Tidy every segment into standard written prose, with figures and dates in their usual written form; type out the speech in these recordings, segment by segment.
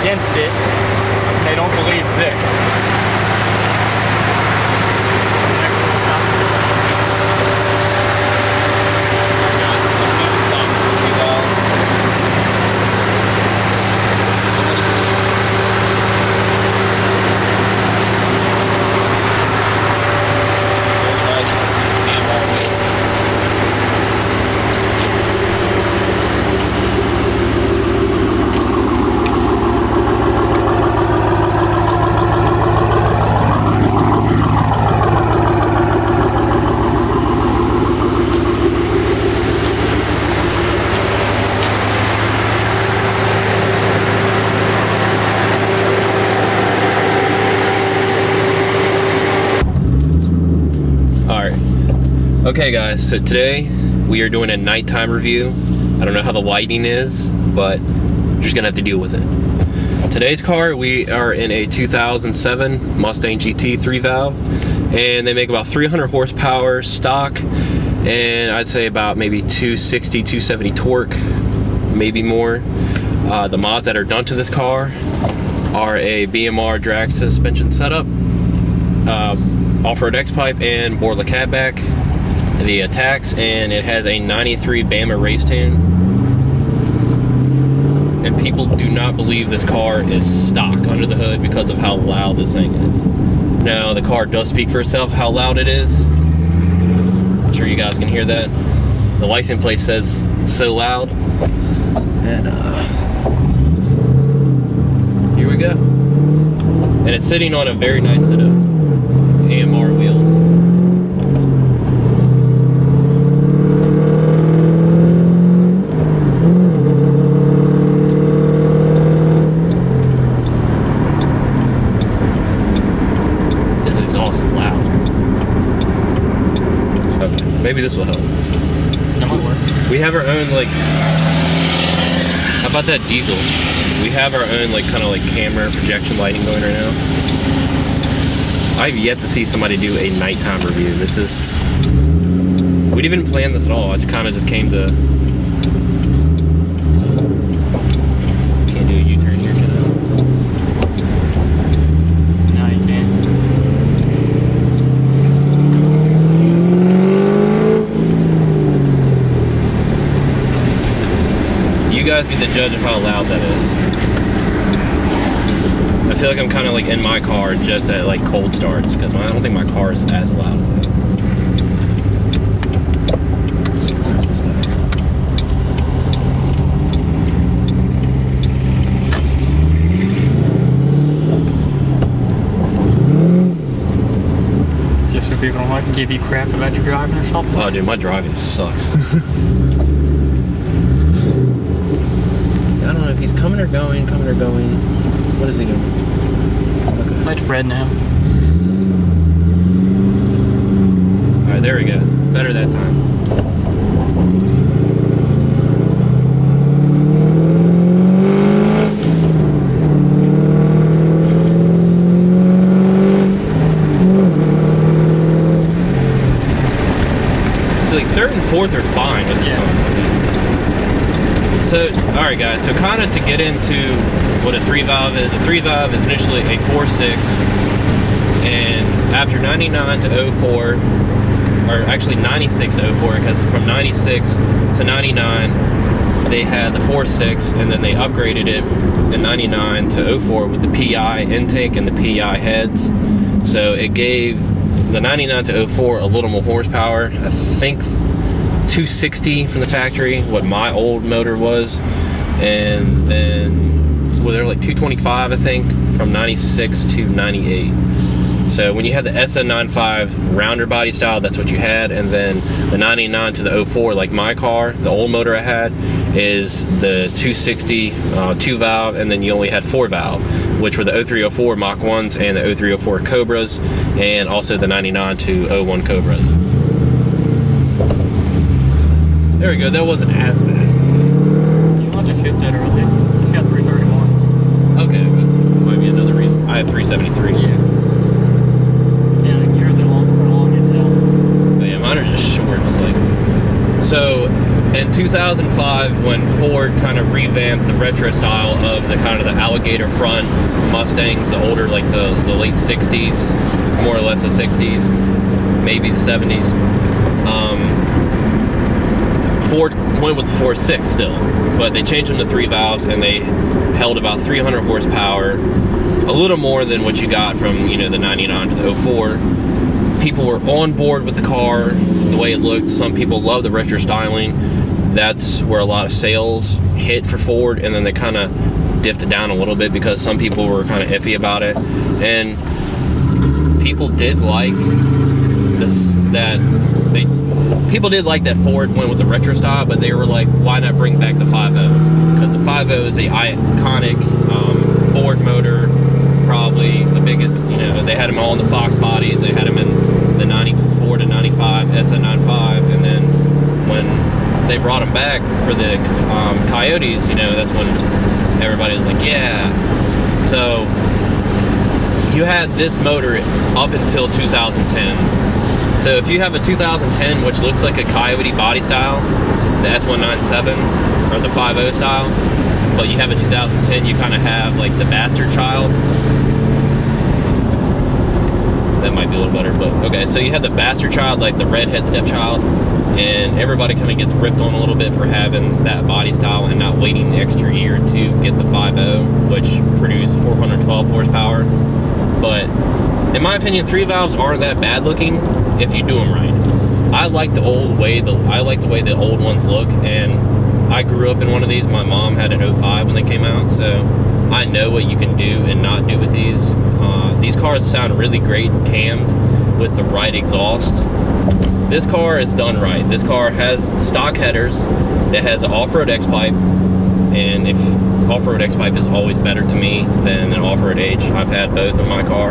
against it, they don't believe this. Okay guys, so today we are doing a nighttime review. I don't know how the lighting is, but you're just gonna have to deal with it. Today's car, we are in a 2007 Mustang GT 3-valve, and they make about 300 horsepower stock, and I'd say about maybe 260, 270 torque, maybe more. The mods that are done to this car are a BMR drag suspension setup, off-road X-pipe, and Borla catback. The attacks, and it has a 93 Bama race tune, and people do not believe this car is stock under the hood because of how loud this thing is. Now the car does speak for itself how loud it is. I'm sure you guys can hear that. The license plate says so loud, and here we go. And it's sitting on a very nice set of AMR wheels. Maybe this will help. That might work. We have our own, like, how about that diesel? We have our own, like, kind of like camera projection lighting going right now. I've yet to see somebody do a nighttime review. This is, we didn't even plan this at all. I just kind of just came to, can't do a U-turn here, can I? No, you can't. You guys be the judge of how loud that is. I feel like I'm kind of like in my car just at like cold starts, because I don't think my car is as loud as that. Just so people don't like to give you crap about your driving or something. Oh dude, my driving sucks. I don't know if he's coming or going. What is he doing? Okay. It's red now. Alright, there we go. Better that time. So like third and fourth are fine with this car. So, alright guys, so kind of to get into what a 3-valve is. A 3-valve is initially a 4.6, and after 99 to 04, or actually 96 to 04, because from 96 to 99, they had the 4.6, and then they upgraded it in 99 to 04 with the PI intake and the PI heads. So it gave the 99 to 04 a little more horsepower. I think 260 from the factory, what my old motor was, and then well, they're like 225 I think from 96 to 98. So when you had the SN95 rounder body style, that's what you had, and then the 99 to the 04, like my car, the old motor I had, is the 260 2-valve, and then you only had 4-valve, which were the 0304 Mach 1s and the 0304 Cobras, and also the 99 to 01 Cobras. There we go, that wasn't as bad. You want to shift that early. It's got 331s. Okay, that might be another reason. I have 373. Yeah. Yeah, like yours are long as hell. But yeah, mine are just short. It's like, so in 2007, 2005, when Ford kind of revamped the retro style of the kind of the alligator front Mustangs, the older, like the late 60s, more or less the 60s, maybe the 70s. Ford went with the 4.6 still, but they changed them to 3 valves, and they held about 300 horsepower, a little more than what you got from, you know, the 99 to the 04. People were on board with the car, the way it looked. Some people love the retro styling. That's where a lot of sales hit for Ford, and then they kind of dipped it down a little bit because some people were kind of iffy about it. And people did like this, people did like that Ford went with the retro style, but they were like, why not bring back the 5.0? Because the 5.0 is the iconic Ford motor, probably the biggest. You know, they had them all in the Fox bodies. They had them in the 94 to 95 SN95, and then when they brought them back for the Coyotes, you know, that's when everybody was like, yeah. So you had this motor up until 2010. So if you have a 2010, which looks like a Coyote body style, the S197 or the 5.0 style, but you have a 2010, you kind of have like the bastard child. That might be a little better, but okay. So you have the bastard child, like the redhead stepchild, and everybody kind of gets ripped on a little bit for having that body style and not waiting the extra year to get the 5.0, which produced 412 horsepower. But in my opinion, 3 valves aren't that bad looking if you do them right. I like the way the old ones look, and I grew up in one of these. My mom had an 05 when they came out, so I know what you can do and not do with these. These cars sound really great cammed with the right exhaust. This car is done right. This car has stock headers. It has an off-road X-pipe, and if off-road X-pipe is always better to me than an off-road H. I've had both in my car.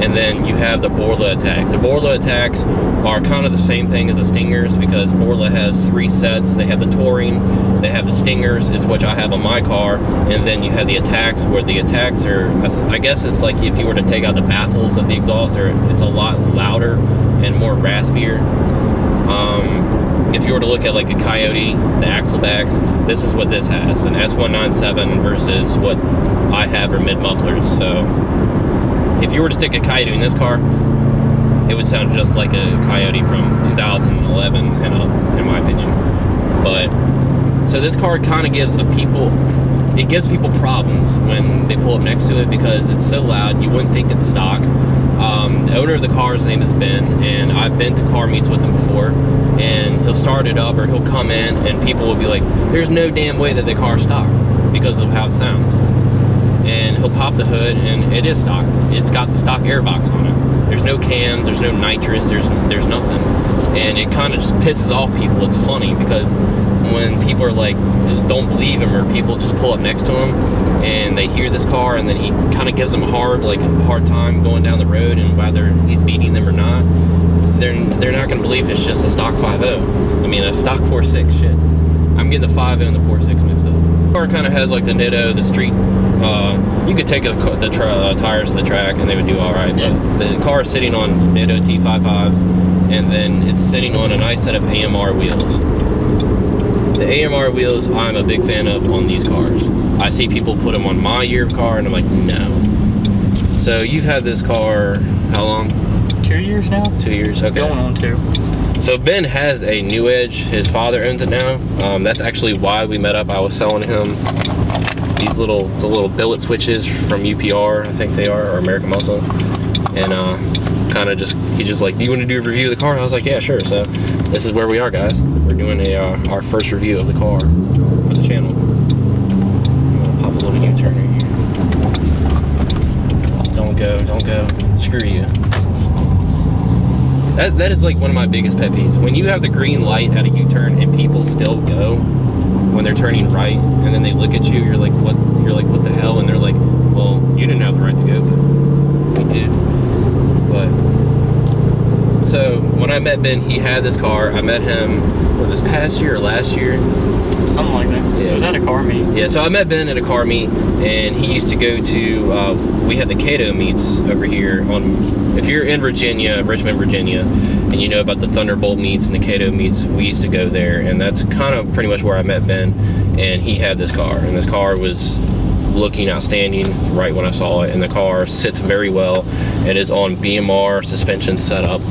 And then you have the Borla attacks. The Borla attacks are kind of the same thing as the Stingers, because Borla has 3 sets. They have the Touring, they have the Stingers, is which I have on my car, and then you have the attacks, where the attacks are, I guess it's like if you were to take out the baffles of the exhaust, it's a lot louder and more raspier. If you were to look at like a Coyote, the axle backs, this is what this has, an S197 versus what I have are mid mufflers. So if you were to stick a Coyote in this car, it would sound just like a Coyote from 2011 and up, in my opinion. But so this car kind of gives people problems when they pull up next to it, because it's so loud. You wouldn't think it's stock. The owner of the car's name is Ben, and I've been to car meets with him before, and he'll start it up, or he'll come in and people will be like, there's no damn way that the car's stock because of how it sounds. And he'll pop the hood, and it is stock. It's got the stock airbox on it. There's no cams, there's no nitrous, there's nothing. And it kind of just pisses off people. It's funny because when people are like, just don't believe him, or people just pull up next to him and they hear this car, and then he kind of gives them a hard time going down the road, and whether he's beating them or not, they're not going to believe it's just a stock 5.0. I mean, a stock 4.6 shit. I'm getting the 5.0 and the 4.6 mixed up. The car kind of has like the Nitto, the street. You could take the tires to the track and they would do all right. But the car is sitting on Nitto T55s, and then it's sitting on a nice set of AMR wheels. The AMR wheels I'm a big fan of on these cars. I see people put them on my year car, and I'm like, no. So you've had this car how long? 2 years now. 2 years, okay. Going on 2. So Ben has a New Edge. His father owns it now. That's actually why we met up. I was selling him these the little billet switches from UPR, I think they are, or American Muscle. And he's just like, do you want to do a review of the car? I was like, yeah, sure. So this is where we are, guys. We're doing our first review of the car for the channel. I'm gonna pop a little U-turn in here. Don't go. Screw you. That is like one of my biggest pet peeves. When you have the green light at a U-turn and people still go when they're turning right, and then they look at you, you're like, what? You're like, what the hell? And they're like, well, you didn't have the right to go, but we did. But So when I met Ben, he had this car. I met him this past year or last year. Something like that. Yeah, It was at a car meet. Yeah, so I met Ben at a car meet, and he used to go to, we had the Cato meets over here if you're in Virginia, Richmond, Virginia, and you know about the Thunderbolt meets and the Cato meets, we used to go there, and that's kind of pretty much where I met Ben, and he had this car, and this car was looking outstanding right when I saw it, and the car sits very well. It is on BMR suspension setup,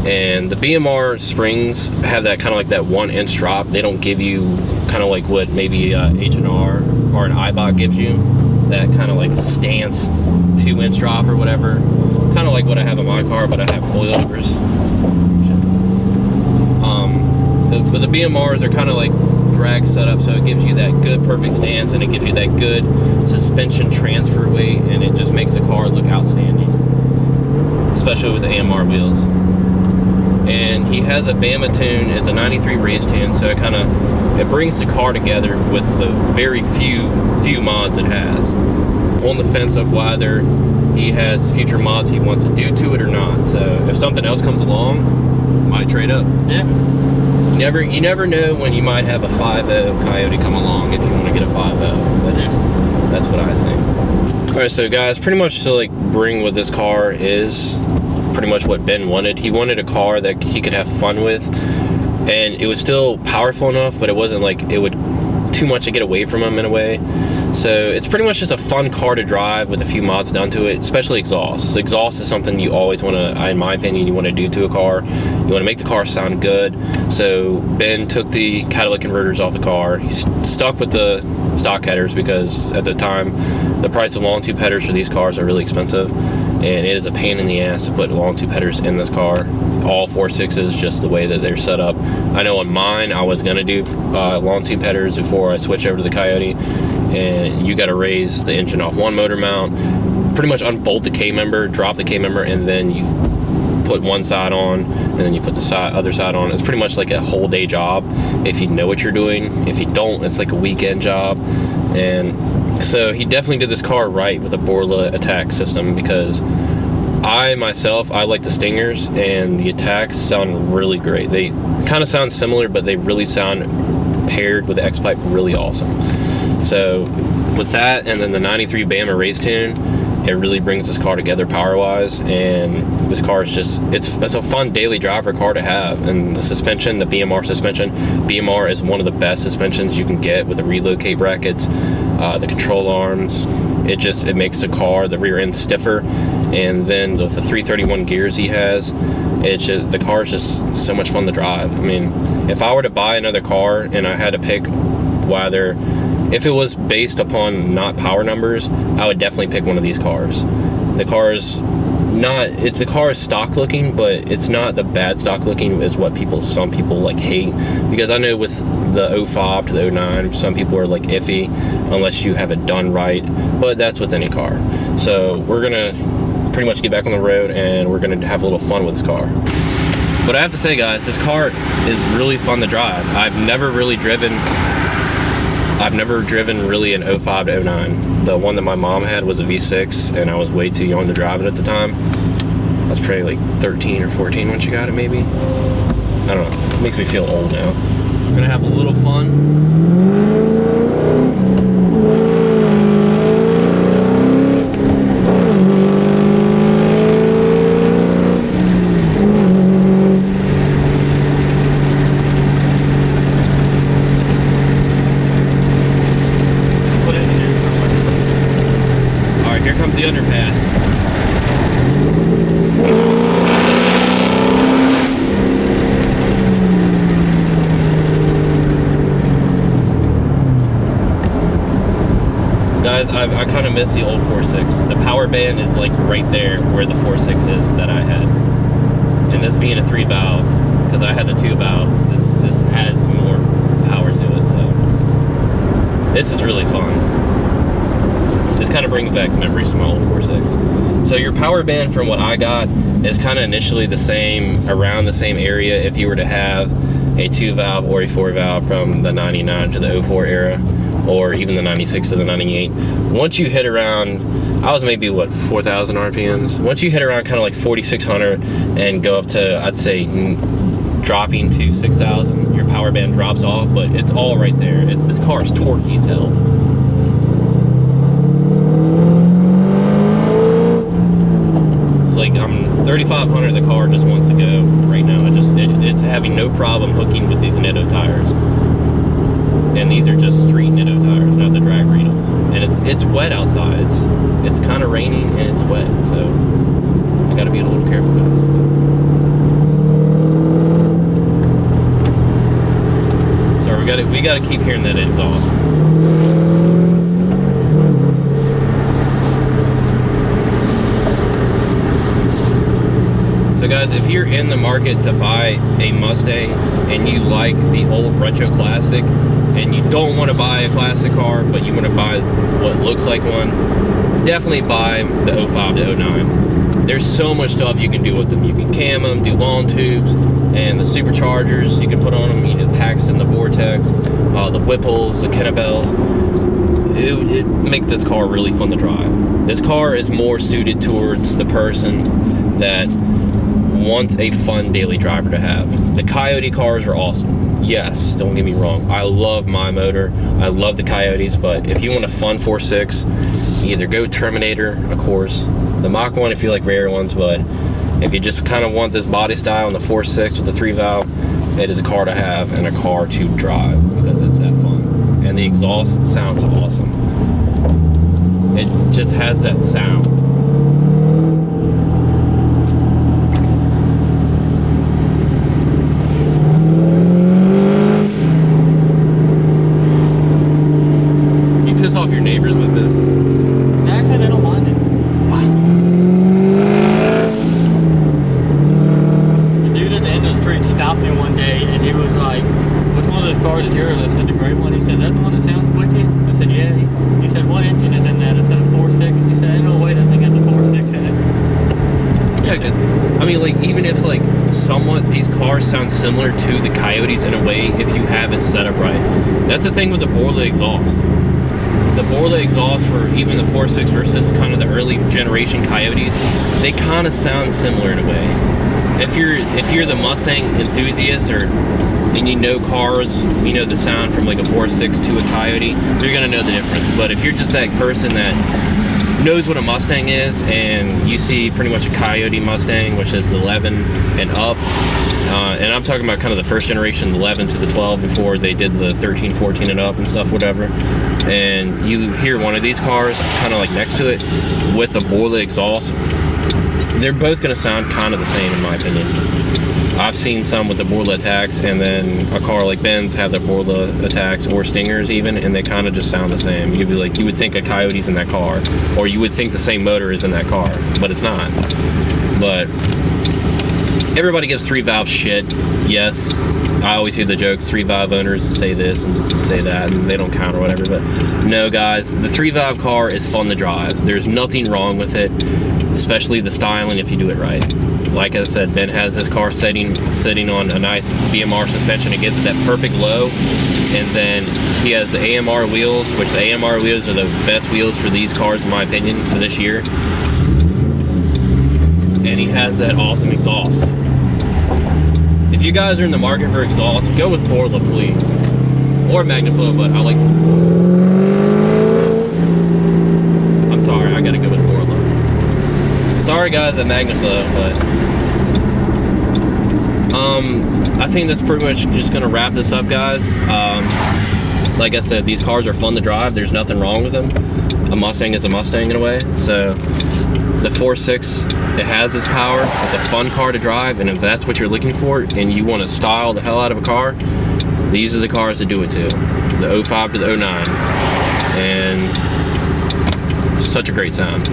and the BMR springs have that kind of like that 1-inch drop. They don't give you kind of like what maybe H&R or an iBot gives you, that kind of like stance 2-inch drop or whatever, kind of like what I have in my car, but I have coilovers. But the BMRs are kind of like drag setup, so it gives you that good perfect stance, and it gives you that good suspension transfer weight, and it just makes the car look outstanding, especially with the AMR wheels. And he has a Bama tune. It's a 93 race tune, so it brings the car together with the very few mods it has. On the fence of whether he has future mods he wants to do to it or not. So if something else comes along, might trade up. Yeah. You never know when you might have a 5.0 Coyote come along if you want to get a 5.0. That's what I think. All right, so guys, pretty much to like bring what this car is, pretty much what Ben wanted. He wanted a car that he could have fun with, and it was still powerful enough, but it wasn't like it would too much to get away from him in a way. So it's pretty much just a fun car to drive with a few mods done to it, especially exhaust. So exhaust is something you always want to, in my opinion, you want to do to a car. You want to make the car sound good. So Ben took the catalytic converters off the car. He stuck with the stock headers because at the time the price of long tube headers for these cars are really expensive, and it is a pain in the ass to put long tube headers in this car. All 4.6s, just the way that they're set up. I know on mine I was gonna do long tube headers before I switch over to the Coyote, and you got to raise the engine off one motor mount, pretty much unbolt the K-member, drop the K-member, and then you put one side on, and then you put the other side on. It's pretty much like a whole day job if you know what you're doing. If you don't, it's like a weekend job. And so he definitely did this car right with a Borla attack system, because I like the Stingers, and the attacks sound really great. They kind of sound similar, but they really sound paired with the X-Pipe really awesome. So with that, and then the 93 Bama race tune, it really brings this car together power-wise, and this car is just, it's a fun daily driver car to have. And the suspension, the BMR suspension, BMR is one of the best suspensions you can get with the relocate brackets, the control arms. It makes the car, the rear end stiffer, and then with the 331 gears he has, the car is just so much fun to drive. I mean, if I were to buy another car and I had to pick whether, if it was based upon not power numbers, I would definitely pick one of these cars. The car is stock looking, but it's not the bad stock looking as what some people like hate, because I know with the 05 to the 09, some people are like iffy unless you have it done right, but that's with any car. So we're gonna pretty much get back on the road, and we're gonna have a little fun with this car. But I have to say, guys, this car is really fun to drive. I've never driven really an 05 to 09. The one that my mom had was a V6, and I was way too young to drive it at the time. I was probably like 13 or 14 when she got it, maybe. I don't know. It makes me feel old now. We're gonna have a little fun. Here comes the underpass. Guys, I kind of miss the old 4.6. The power band is like right there where the 4.6 is that I had. And this being a 3-valve, because I had the 2-valve, this has more power to it. So this is really fun. This kind of brings back memories to my old 4.6. So your power band from what I got is kind of initially the same, around the same area if you were to have a 2-valve or a 4-valve from the 99 to the 04 era. or even the 96 to the 98. Once you hit around, I was maybe what, 4,000 RPMs. Once you hit around kind of like 4,600 and go up to, I'd say, dropping to 6,000, your power band drops off, but it's all right there. This car is torquey as hell. Like, 3,500, the car just wants to go right now. It's having no problem hooking with these Nitto tires. And these are just street Nitto tires, not the drag Renos. And it's wet outside. It's kind of raining and it's wet, so I gotta be a little careful, guys. So we gotta keep hearing that exhaust. So guys, if you're in the market to buy a Mustang and you like the old retro classic and you don't want to buy a classic car but you want to buy what looks like one, definitely buy the 05 to 09. There's so much stuff you can do with them. You can cam them, do long tubes, and the superchargers you can put on them, the Paxton, the Vortex, the Whipples, the Kennebells. It makes this car really fun to drive. This car is more suited towards the person that wants a fun daily driver to have. The Coyote cars are awesome. Yes, don't get me wrong. I love my motor. I love the Coyotes, but if you want a fun 4.6, either go Terminator, of course, the Mach 1 if you like rare ones, but if you just kind of want this body style in the 4.6 with the 3-valve, it is a car to have and a car to drive because it's that fun. And the exhaust sounds awesome. It just has that sound. Off your neighbors with this? Actually, they don't mind it. What? The dude at the end of the street stopped me one day and he was like, which one of the cars is yours? I said, the gray one. He said, is that the one that sounds wicked? I said, yeah. He said, what engine is in that? I said, a 4.6. He said, ain't no way that thing has a 4.6 in it. Yeah, because, I mean, like, even if, like, somewhat these cars sound similar to the Coyotes in a way, if you have it set up right. That's the thing with the Borla exhaust. The Borla exhaust for even the 4.6 versus kind of the early generation Coyotes, they kind of sound similar in a way. If you're the Mustang enthusiast and you know cars, you know the sound from like a 4.6 to a Coyote, you're gonna know the difference. But if you're just that person that knows what a Mustang is and you see pretty much a Coyote Mustang, which is the 11 and up, and I'm talking about kind of the first generation, the 11 to the 12 before they did the 13, 14 and up and stuff, whatever, and you hear one of these cars kind of like next to it with a Borla exhaust, they're both going to sound kind of the same in my opinion. I've seen some with the Borla attacks, and then a car like Ben's have the Borla attacks or Stingers even, and they kind of just sound the same. You'd be like, you would think a Coyote's in that car, or you would think the same motor is in that car, but it's not. But everybody gives 3-valve shit. Yes, I always hear the jokes, 3-valve owners say this and say that, and they don't count or whatever, but no, guys, the 3-valve car is fun to drive. There's nothing wrong with it, especially the styling if you do it right. Like I said, Ben has this car sitting on a nice BMR suspension. It gives it that perfect low, and then he has the AMR wheels, which the AMR wheels are the best wheels for these cars in my opinion for this year. And he has that awesome exhaust. If you guys are in the market for exhaust, go with Borla, please. Or Magnaflow, but I like... I'm sorry, I gotta go with Borla. Sorry guys at Magnaflow, but... I think that's pretty much just gonna wrap this up, guys. Like I said, these cars are fun to drive. There's nothing wrong with them. A Mustang is a Mustang in a way, so... The 4.6, it has this power. It's a fun car to drive, and if that's what you're looking for and you want to style the hell out of a car, these are the cars to do it to. The 05 to the 09. And such a great sound.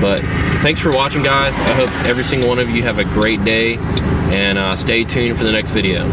But thanks for watching, guys. I hope every single one of you have a great day, and stay tuned for the next video.